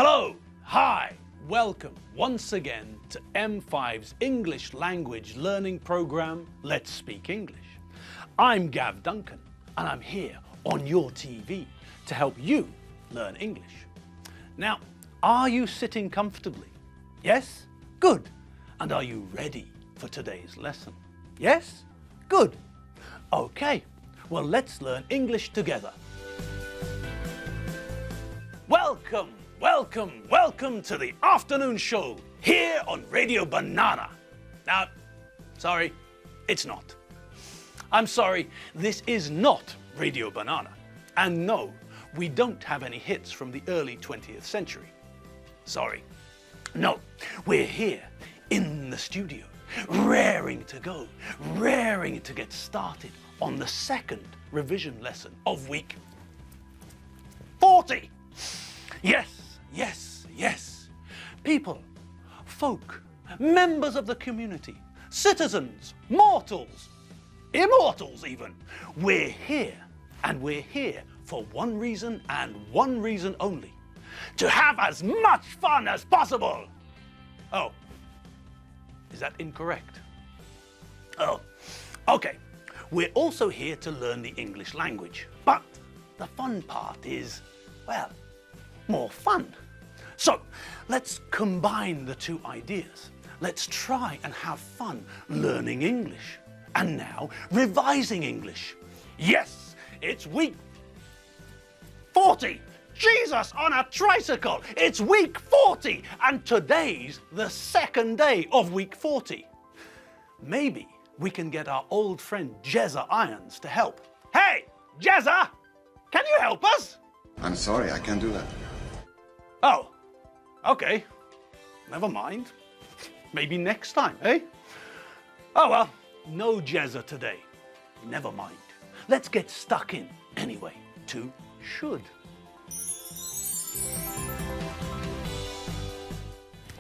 Hello, hi, welcome once again to M5's English language learning program, Let's Speak English. I'm Gav Duncan and I'm here on your TV to help you learn English. Now, are you sitting comfortably? Yes? Good. And are you ready for today's lesson? Yes? Good. Okay, well let's learn English together. Welcome, welcome, welcome to the afternoon show here on Radio Banana. Now, sorry, it's not. I'm sorry, this is not Radio Banana. And no, we don't have any hits from the early 20th century. Sorry. No, we're here in the studio, raring to go, raring to get started on the second revision lesson of week 40. Yes, yes, yes. People, folk, members of the community, citizens, mortals, immortals even. We're here, and we're here for one reason and one reason only. To have as much fun as possible. Oh, is that incorrect? Oh, okay. We're also here to learn the English language, but the fun part is, well, more fun. So let's combine the two ideas. Let's try and have fun learning English and now revising English. Yes, it's week 40. Jesus on a tricycle. It's week 40 and today's the second day of week 40. Maybe we can get our old friend Jezza Irons to help. Hey, Jezza, can you help us? I'm sorry, I can't do that. Oh, okay. Never mind. Maybe next time, eh? Oh well, no Jezza today. Never mind. Let's get stuck in anyway to should.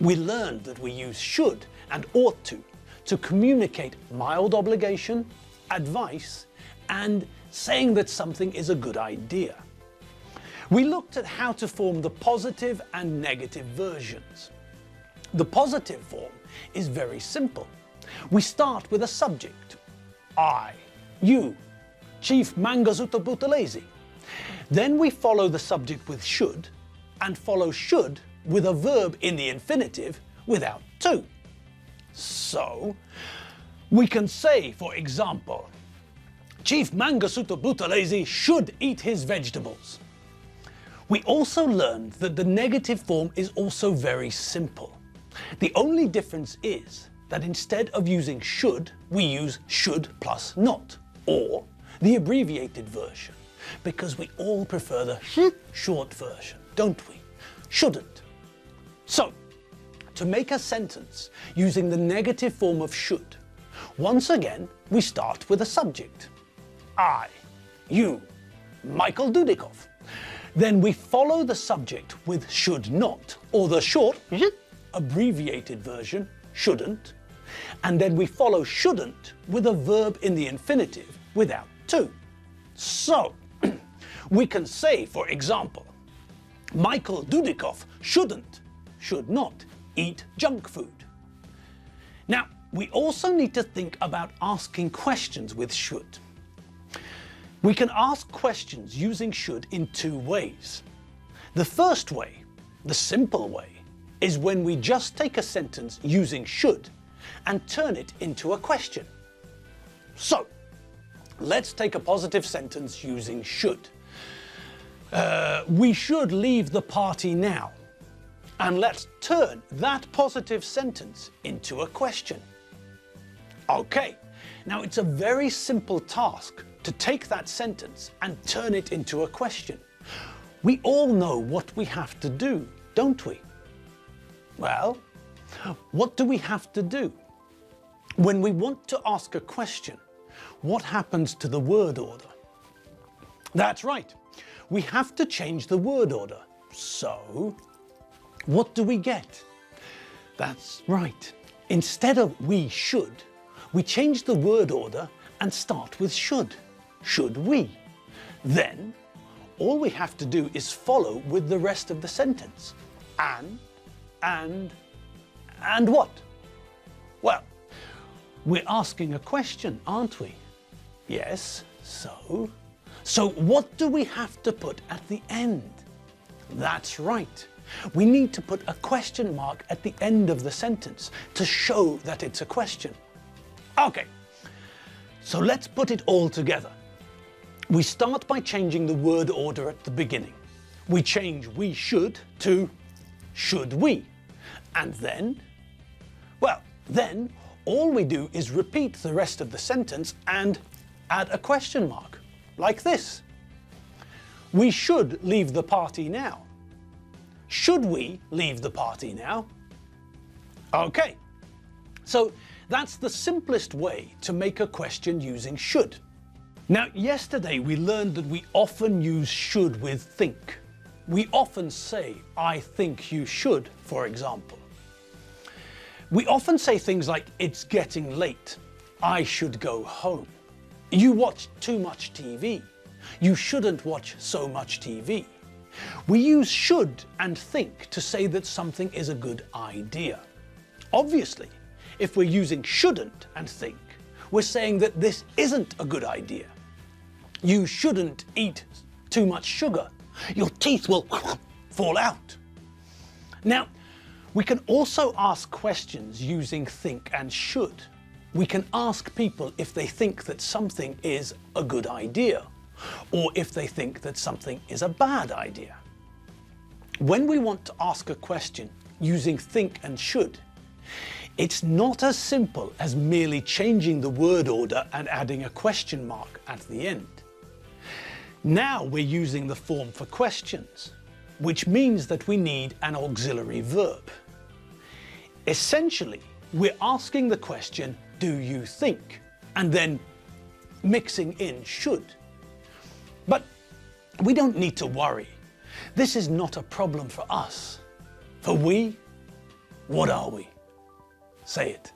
We learned that we use should and ought to communicate mild obligation, advice, and saying that something is a good idea. We looked at how to form the positive and negative versions. The positive form is very simple. We start with a subject. I, you, Chief Mangosutto Buthelezi. Then we follow the subject with should and follow should with a verb in the infinitive without to. So, we can say, for example, Chief Mangosutto Buthelezi should eat his vegetables. We also learned that the negative form is also very simple. The only difference is that instead of using should, we use should plus not, or the abbreviated version, because we all prefer the short version, don't we? Shouldn't. So, to make a sentence using the negative form of should, once again, we start with a subject. I, you, Michael Dudikoff. Then we follow the subject with should not, or the short, abbreviated version, shouldn't, and then we follow shouldn't with a verb in the infinitive without to. So, we can say, for example, Michael Dudikoff shouldn't, should not, eat junk food. Now, we also need to think about asking questions with should. We can ask questions using should in two ways. The first way, the simple way, is when we just take a sentence using should and turn it into a question. So, let's take a positive sentence using should. We should leave the party now. And let's turn that positive sentence into a question. Okay, now it's a very simple task to take that sentence and turn it into a question. We all know what we have to do, don't we? Well, what do we have to do? When we want to ask a question, what happens to the word order? That's right, we have to change the word order. So, what do we get? That's right, instead of we should, we change the word order and start with should. Should we? Then, all we have to do is follow with the rest of the sentence. and what? Well, we're asking a question, aren't we? Yes, so? So what do we have to put at the end? That's right. We need to put a question mark at the end of the sentence to show that it's a question. Okay, so let's put it all together. We start by changing the word order at the beginning. We change we should to should we. And then, well, then all we do is repeat the rest of the sentence and add a question mark, like this. We should leave the party now. Should we leave the party now? Okay, so that's the simplest way to make a question using should. Now, yesterday we learned that we often use should with think. We often say, I think you should, for example. We often say things like, it's getting late. I should go home. You watch too much TV. You shouldn't watch so much TV. We use should and think to say that something is a good idea. Obviously, if we're using shouldn't and think, we're saying that this isn't a good idea. You shouldn't eat too much sugar. Your teeth will fall out. Now, we can also ask questions using think and should. We can ask people if they think that something is a good idea, or if they think that something is a bad idea. When we want to ask a question using think and should, it's not as simple as merely changing the word order and adding a question mark at the end. Now we're using the form for questions, which means that we need an auxiliary verb. Essentially, we're asking the question, do you think? And then mixing in should. But we don't need to worry. This is not a problem for us. For we, what are we? Say it.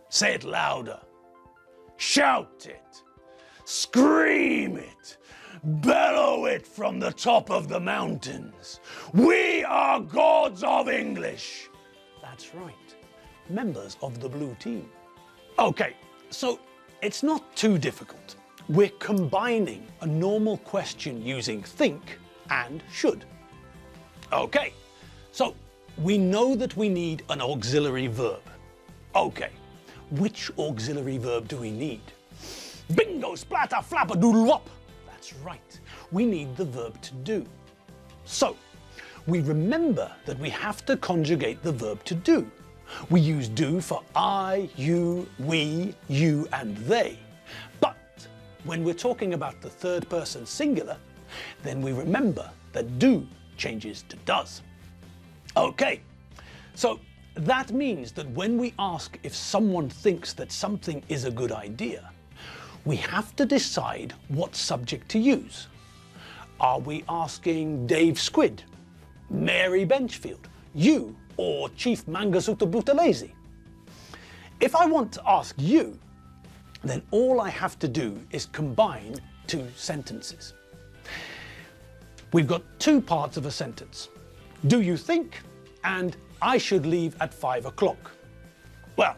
Say it louder. Shout it. Scream it. Bellow it from the top of the mountains. We are gods of English. That's right. Members of the blue team. Okay, so it's not too difficult. We're combining a normal question using think and should. Okay, so we know that we need an auxiliary verb. Okay, which auxiliary verb do we need? Bingo, splatter, flapper, doodle wop. That's right, we need the verb to do. So, we remember that we have to conjugate the verb to do. We use do for I, you, we, you, and they. But when we're talking about the third person singular, then we remember that do changes to does. Okay, so that means that when we ask if someone thinks that something is a good idea, we have to decide what subject to use. Are we asking Dave Squid, Mary Benchfield, you, or Chief Mangasuta Buthelezi? If I want to ask you, then all I have to do is combine two sentences. We've got two parts of a sentence. Do you think? And I should leave at 5 o'clock. Well,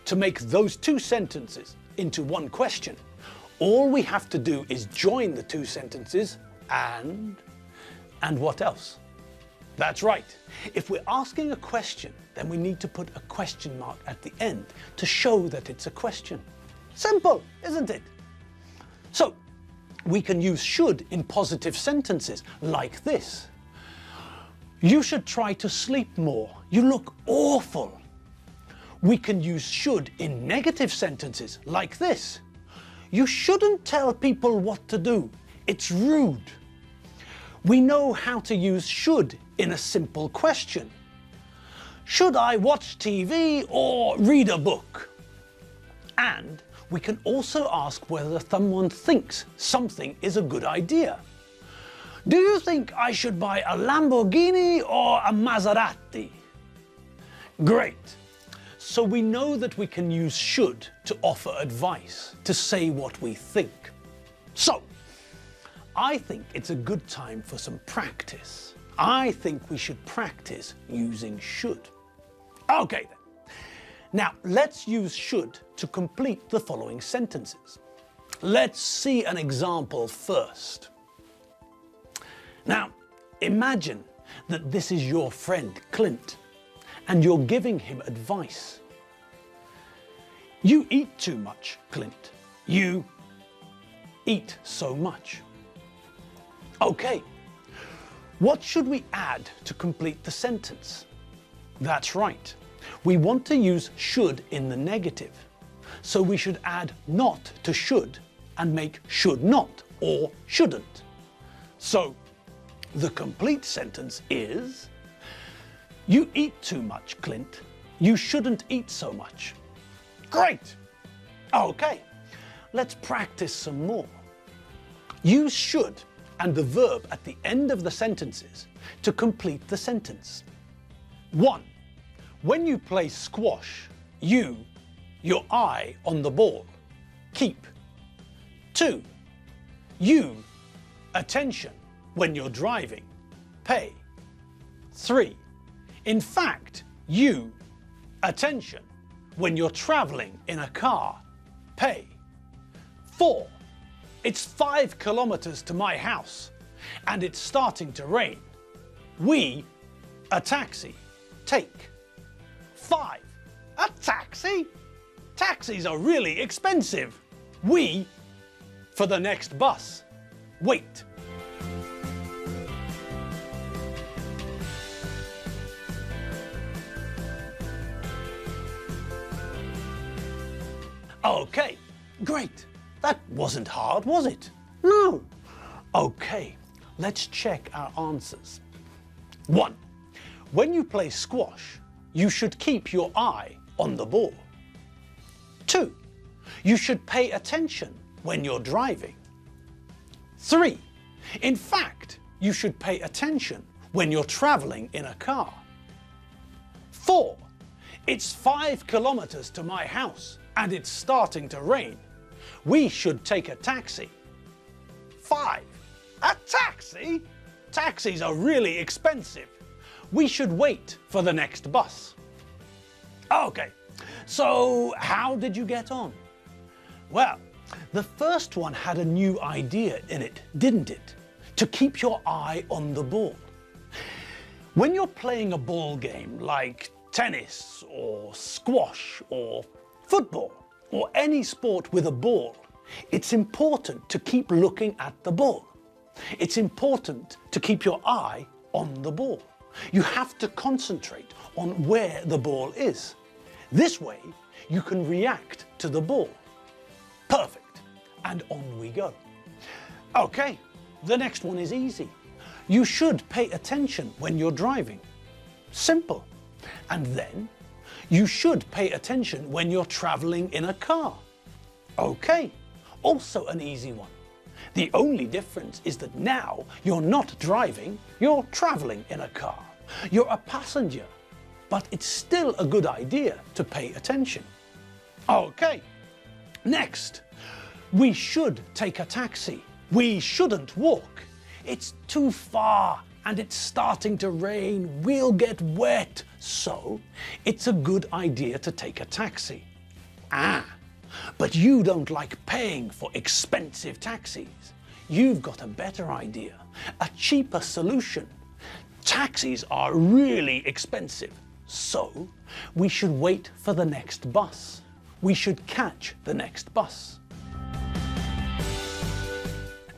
to make those two sentences into one question, all we have to do is join the two sentences and what else? That's right. If we're asking a question, then we need to put a question mark at the end to show that it's a question. Simple, isn't it? So, we can use should in positive sentences like this. You should try to sleep more. You look awful. We can use should in negative sentences like this. You shouldn't tell people what to do. It's rude. We know how to use should in a simple question. Should I watch TV or read a book? And we can also ask whether someone thinks something is a good idea. Do you think I should buy a Lamborghini or a Maserati? Great. So we know that we can use should to offer advice, to say what we think. So, I think it's a good time for some practice. I think we should practice using should. Okay then. Now let's use should to complete the following sentences. Let's see an example first. Now, imagine that this is your friend Clint and you're giving him advice. You eat too much, Clint. You eat so much. Okay, what should we add to complete the sentence? That's right. We want to use should in the negative. So we should add not to should and make should not or shouldn't. So the complete sentence is, you eat too much, Clint. You shouldn't eat so much. Great! Okay, let's practice some more. Use should and the verb at the end of the sentences to complete the sentence. 1. When you play squash, your eye on the ball, keep. 2. You, attention, when you're driving, pay. 3. In fact, you, attention, when you're traveling in a car, pay. 4. It's 5 kilometers to my house and it's starting to rain. We, a taxi, take. 5. A taxi? Taxis are really expensive. We, for the next bus, wait. Okay, great. That wasn't hard, was it? No. Okay, let's check our answers. 1. When you play squash, you should keep your eye on the ball. 2. You should pay attention when you're driving. 3. In fact, you should pay attention when you're traveling in a car. 4. It's 5 kilometers to my house and it's starting to rain. We should take a taxi. 5. A taxi? Taxis are really expensive. We should wait for the next bus. Okay, so how did you get on? Well, the first one had a new idea in it, didn't it? To keep your eye on the ball. When you're playing a ball game like tennis or squash or football or any sport with a ball, it's important to keep looking at the ball. It's important to keep your eye on the ball. You have to concentrate on where the ball is. This way, you can react to the ball. Perfect. And on we go. Okay, the next one is easy. You should pay attention when you're driving. Simple. And then, you should pay attention when you're traveling in a car. Okay, also an easy one. The only difference is that now you're not driving, you're traveling in a car. You're a passenger, but it's still a good idea to pay attention. Okay, next. We should take a taxi. We shouldn't walk. It's too far and it's starting to rain. We'll get wet. So, it's a good idea to take a taxi. But you don't like paying for expensive taxis. You've got a better idea, a cheaper solution. Taxis are really expensive, so we should wait for the next bus. We should catch the next bus.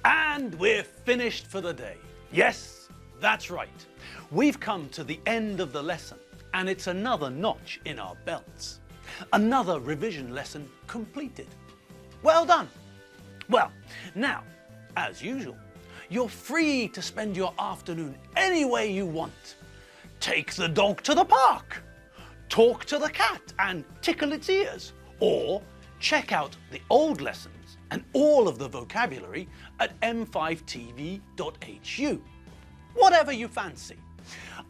And we're finished for the day. Yes, that's right. We've come to the end of the lesson, and it's another notch in our belts. Another revision lesson completed. Well done. Well, now, as usual, you're free to spend your afternoon any way you want. Take the dog to the park, talk to the cat and tickle its ears, or check out the old lessons and all of the vocabulary at m5tv.hu. Whatever you fancy.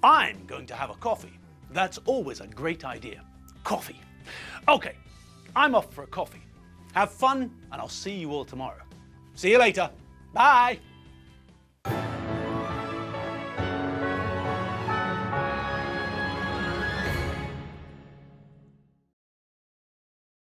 I'm going to have a coffee. That's always a great idea. Coffee. Okay, I'm off for a coffee. Have fun, and I'll see you all tomorrow. See you later. Bye.